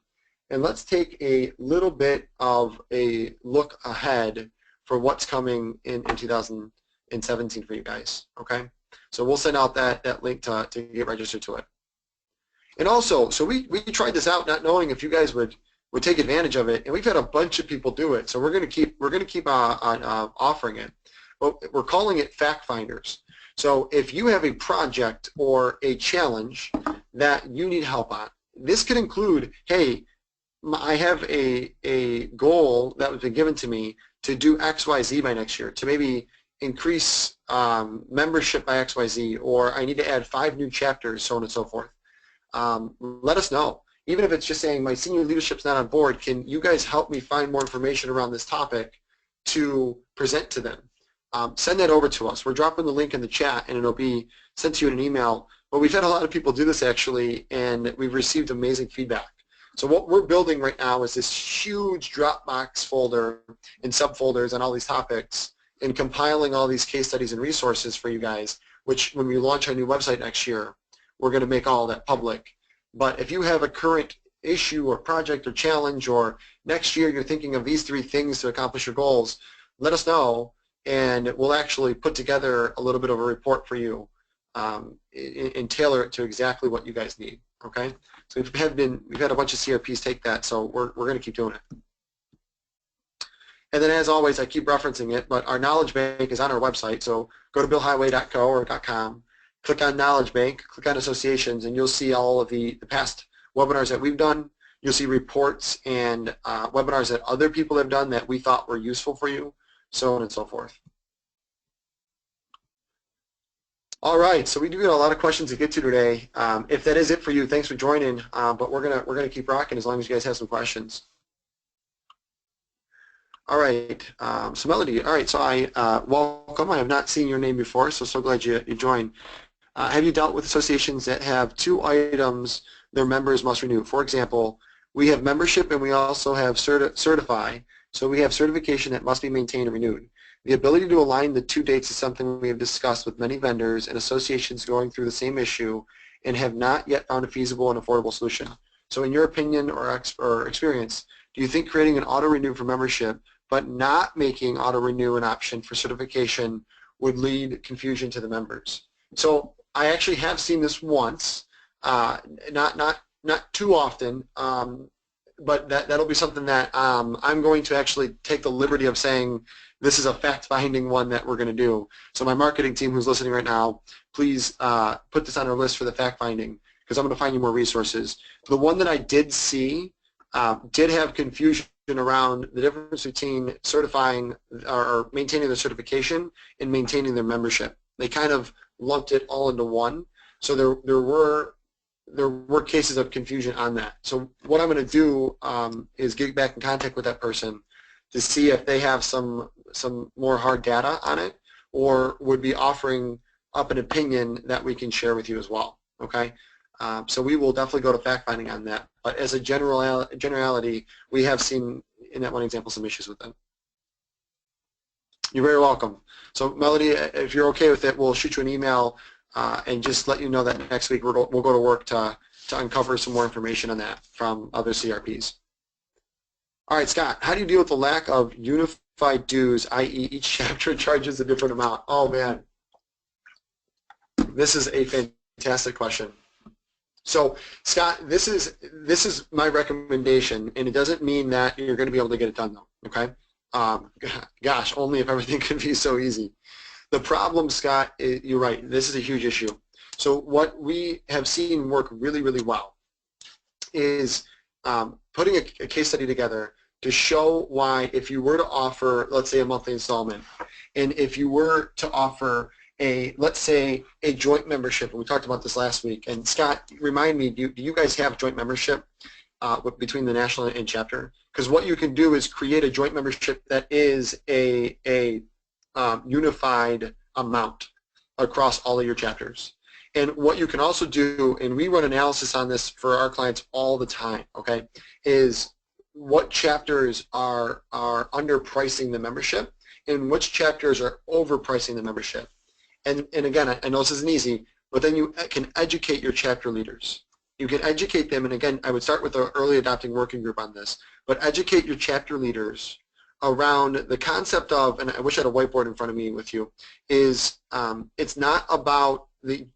And let's take a little bit of a look ahead for what's coming in 2017 for you guys. Okay? So we'll send out that link to get registered to it. And also, so we tried this out not knowing if you guys would take advantage of it, and we've had a bunch of people do it. So we're going to keep offering it. But we're calling it fact finders. So if you have a project or a challenge that you need help on, this could include, hey, I have a goal that was been given to me to do XYZ by next year, to maybe increase membership by XYZ, or I need to add 5 new chapters, so on and so forth. Let us know. Even if it's just saying my senior leadership's not on board, can you guys help me find more information around this topic to present to them? Send that over to us. We're dropping the link in the chat, and it'll be sent to you in an email. But we've had a lot of people do this, actually, and we've received amazing feedback. So what we're building right now is this huge Dropbox folder and subfolders on all these topics, and compiling all these case studies and resources for you guys, which when we launch our new website next year, we're going to make all that public. But if you have a current issue or project or challenge, or next year you're thinking of these 3 things to accomplish your goals, let us know, and we'll actually put together a little bit of a report for you and tailor it to exactly what you guys need. Okay? So we've had a bunch of CRPs take that, so we're going to keep doing it. And then, as always, I keep referencing it, but our knowledge bank is on our website. So go to billhighway.co or .com, click on knowledge bank, click on associations, and you'll see all of the past webinars that we've done. You'll see reports and webinars that other people have done that we thought were useful for you, so on and so forth. All right, so we do got a lot of questions to get to today. If that is it for you, thanks for joining. But we're gonna keep rocking as long as you guys have some questions. All right, so Melody. All right, so welcome. I have not seen your name before, so glad you joined. Have you dealt with associations that have 2 items their members must renew? For example, we have membership and we also have certify. So we have certification that must be maintained and renewed. The ability to align the 2 dates is something we have discussed with many vendors and associations going through the same issue and have not yet found a feasible and affordable solution. So in your opinion or experience, do you think creating an auto-renew for membership but not making auto-renew an option for certification would lead confusion to the members? So I actually have seen this once, not too often, but that'll be something that I'm going to actually take the liberty of saying this is a fact-finding one that we're going to do. So my marketing team who's listening right now, please put this on our list for the fact-finding, because I'm going to find you more resources. The one that I did see did have confusion around the difference between certifying or maintaining their certification and maintaining their membership. They kind of lumped it all into one. So there were cases of confusion on that. So what I'm going to do is get back in contact with that person to see if they have some more hard data on it, or would be offering up an opinion that we can share with you as well. Okay, So we will definitely go to fact-finding on that. But as a generality, we have seen in that one example some issues with them. You're very welcome. So Melody, if you're okay with it, we'll shoot you an email and just let you know that next week we'll go to work to uncover some more information on that from other CRPs. All right, Scott, how do you deal with the lack of unified dues, i.e. each chapter charges a different amount? Oh, man. This is a fantastic question. So, Scott, this is my recommendation, and it doesn't mean that you're going to be able to get it done, though, okay? Gosh, only if everything could be so easy. The problem, Scott, you're right, this is a huge issue. So what we have seen work really, really well is putting a case study together to show why if you were to offer, let's say, a monthly installment, and if you were to offer let's say, a joint membership, and we talked about this last week, and Scott, remind me, do you guys have joint membership between the national and chapter? Because what you can do is create a joint membership that is a unified amount across all of your chapters. And what you can also do, and we run analysis on this for our clients all the time, okay, is what chapters are underpricing the membership and which chapters are overpricing the membership. And again, I know this isn't easy, but then you can educate your chapter leaders. You can educate them, and again, I would start with the early adopting working group on this, but educate your chapter leaders around the concept of, and I wish I had a whiteboard in front of me with you, is it's not about the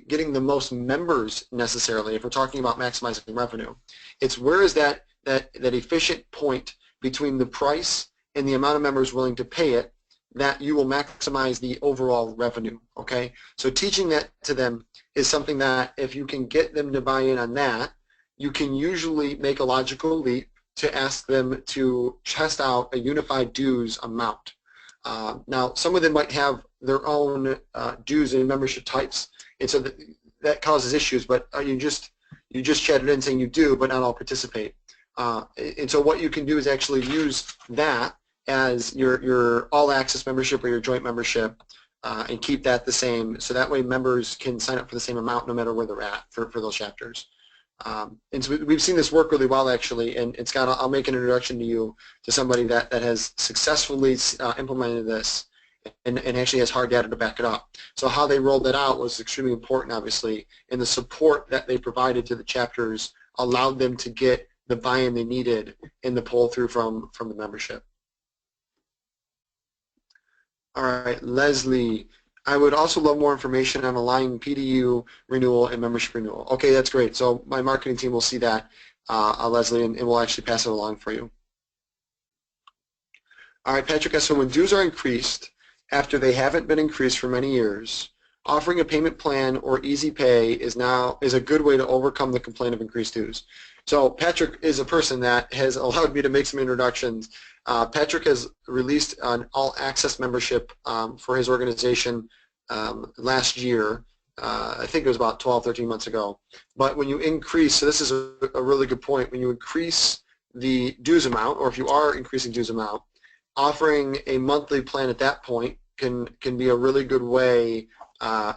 getting the most members necessarily if we're talking about maximizing revenue. It's where is that efficient point between the price and the amount of members willing to pay it that you will maximize the overall revenue, okay? So teaching that to them is something that if you can get them to buy in on that, you can usually make a logical leap to ask them to test out a unified dues amount. Now, some of them might have their own dues and membership types, and so that causes issues, but you just chatted in saying you do, but not all participate. And so what you can do is actually use that as your all-access membership or your joint membership and keep that the same, so that way members can sign up for the same amount no matter where they're at for those chapters. And so we've seen this work really well, actually, and Scott, I'll make an introduction to you to somebody that has successfully implemented this and actually has hard data to back it up. So how they rolled that out was extremely important, obviously, and the support that they provided to the chapters allowed them to get the buy-in they needed in the pull-through from the membership. All right, Leslie, I would also love more information on aligning PDU renewal and membership renewal. Okay, that's great. So my marketing team will see that, Leslie, and we'll actually pass it along for you. All right, Patrick, so when dues are increased after they haven't been increased for many years, offering a payment plan or easy pay is a good way to overcome the complaint of increased dues. So Patrick is a person that has allowed me to make some introductions. Patrick has released an all-access membership for his organization last year. I think it was about 12, 13 months ago. But when you increase, so this is a really good point, when you increase the dues amount, or if you are increasing dues amount, offering a monthly plan at that point can be a really good way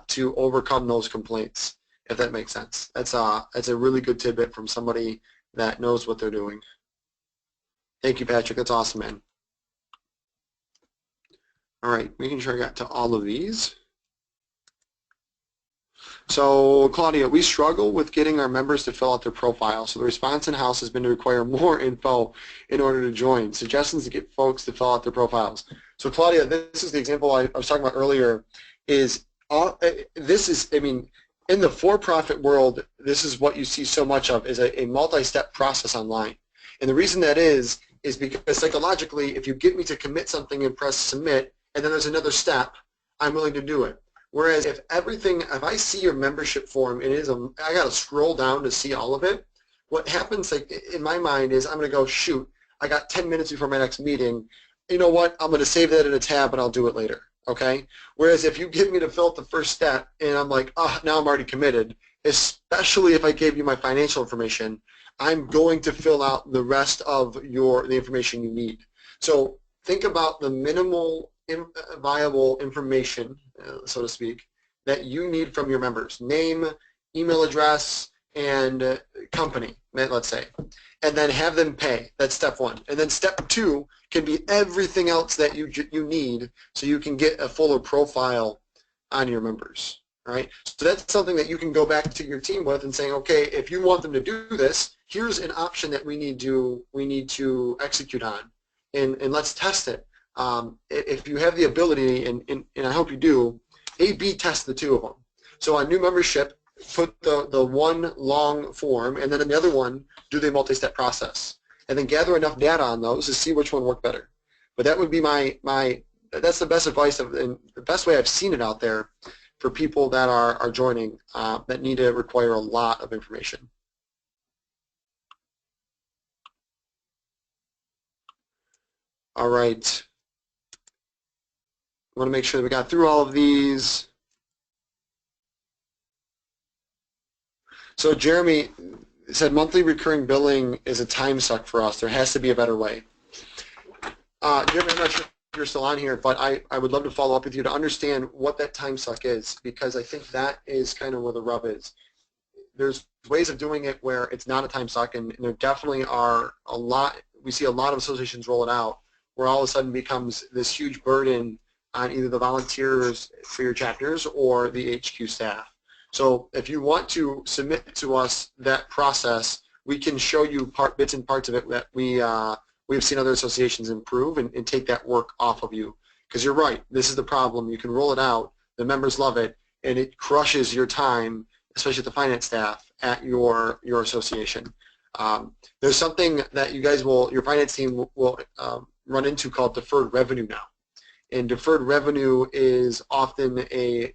to overcome those complaints, if that makes sense. That's a really good tidbit from somebody that knows what they're doing. Thank you, Patrick. That's awesome, man. All right, making sure I got to all of these. So, Claudia, we struggle with getting our members to fill out their profile. So the response in-house has been to require more info in order to join. Suggestions to get folks to fill out their profiles. So, Claudia, this is the example I was talking about earlier. I mean, in the for-profit world, this is what you see so much of, is a multi-step process online. And the reason that is because psychologically, if you get me to commit something and press submit, and then there's another step, I'm willing to do it. Whereas if I see your membership form, I got to scroll down to see all of it. What happens, like in my mind, is I'm going to go, shoot, I got 10 minutes before my next meeting. You know what? I'm going to save that in a tab and I'll do it later. Okay? Whereas if you get me to fill out the first step and I'm like, oh, now I'm already committed, especially if I gave you my financial information, I'm going to fill out the rest of the information you need. So think about the minimal viable information, so to speak, that you need from your members: name, email address, and company, let's say, and then have them pay. That's step one. And then step two can be everything else that you need so you can get a fuller profile on your members. Right? So that's something that you can go back to your team with and saying, okay, if you want them to do this, here's an option that we need to execute on, and let's test it. If you have the ability, and I hope you do, A/B test the two of them. So on new membership, put the one long form, and then in the other one, do the multi-step process, and then gather enough data on those to see which one worked better. But that would be that's the best advice and the best way I've seen it out there for people that are joining that need to require a lot of information. All right. I want to make sure that we got through all of these. So Jeremy said monthly recurring billing is a time suck for us. There has to be a better way. Jeremy, I'm not sure if you're still on here, but I would love to follow up with you to understand what that time suck is, because I think that is kind of where the rub is. There's ways of doing it where it's not a time suck, and there definitely are a lot. We see a lot of associations roll it out where all of a sudden becomes this huge burden on either the volunteers for your chapters or the HQ staff. So if you want to submit to us that process, we can show you bits and parts of it that we've seen other associations improve and take that work off of you. Because you're right, this is the problem. You can roll it out, the members love it, and it crushes your time, especially the finance staff at your association. There's something that you guys your finance team will run into called deferred revenue now. And deferred revenue is often a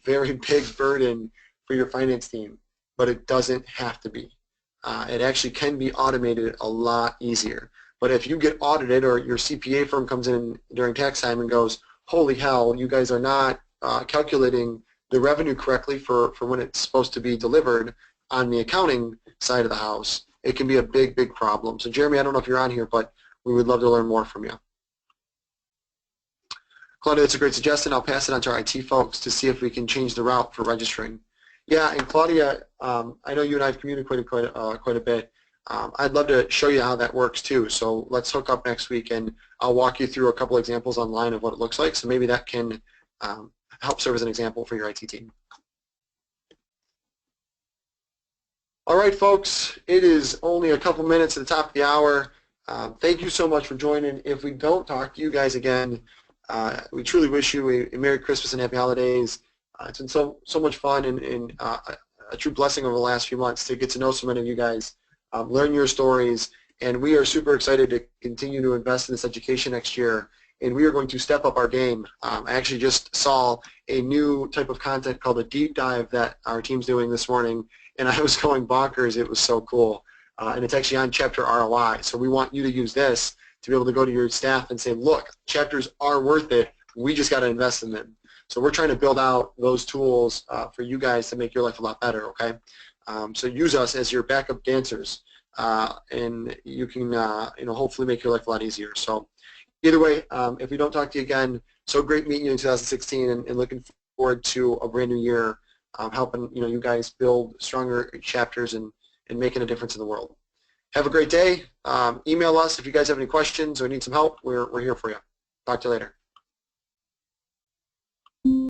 very big burden for your finance team, but it doesn't have to be. It actually can be automated a lot easier. But if you get audited, or your CPA firm comes in during tax time and goes, holy hell, you guys are not calculating the revenue correctly for when it's supposed to be delivered on the accounting side of the house, it can be a big, big problem. So Jeremy, I don't know if you're on here, but we would love to learn more from you. Claudia, that's a great suggestion. I'll pass it on to our IT folks to see if we can change the route for registering. Yeah, and Claudia, I know you and I have communicated quite a bit. I'd love to show you how that works too. So let's hook up next week, and I'll walk you through a couple examples online of what it looks like. So maybe that can help serve as an example for your IT team. All right, folks, it is only a couple minutes at the top of the hour. Thank you so much for joining. If we don't talk to you guys again, we truly wish you a Merry Christmas and Happy Holidays. It's been so much fun and a true blessing over the last few months to get to know so many of you guys, learn your stories, and we are super excited to continue to invest in this education next year, and we are going to step up our game. I actually just saw a new type of content called a deep dive that our team's doing this morning, and I was going bonkers. It was so cool, and it's actually on chapter ROI, so we want you to use this to be able to go to your staff and say, look, chapters are worth it. We just got to invest in them. So we're trying to build out those tools for you guys to make your life a lot better, okay? So use us as your backup dancers, and you can hopefully make your life a lot easier. So either way, if we don't talk to you again, so great meeting you in 2016, and looking forward to a brand new year, helping you guys build stronger chapters and making a difference in the world. Have a great day. Email us if you guys have any questions or need some help. We're here for you. Talk to you later.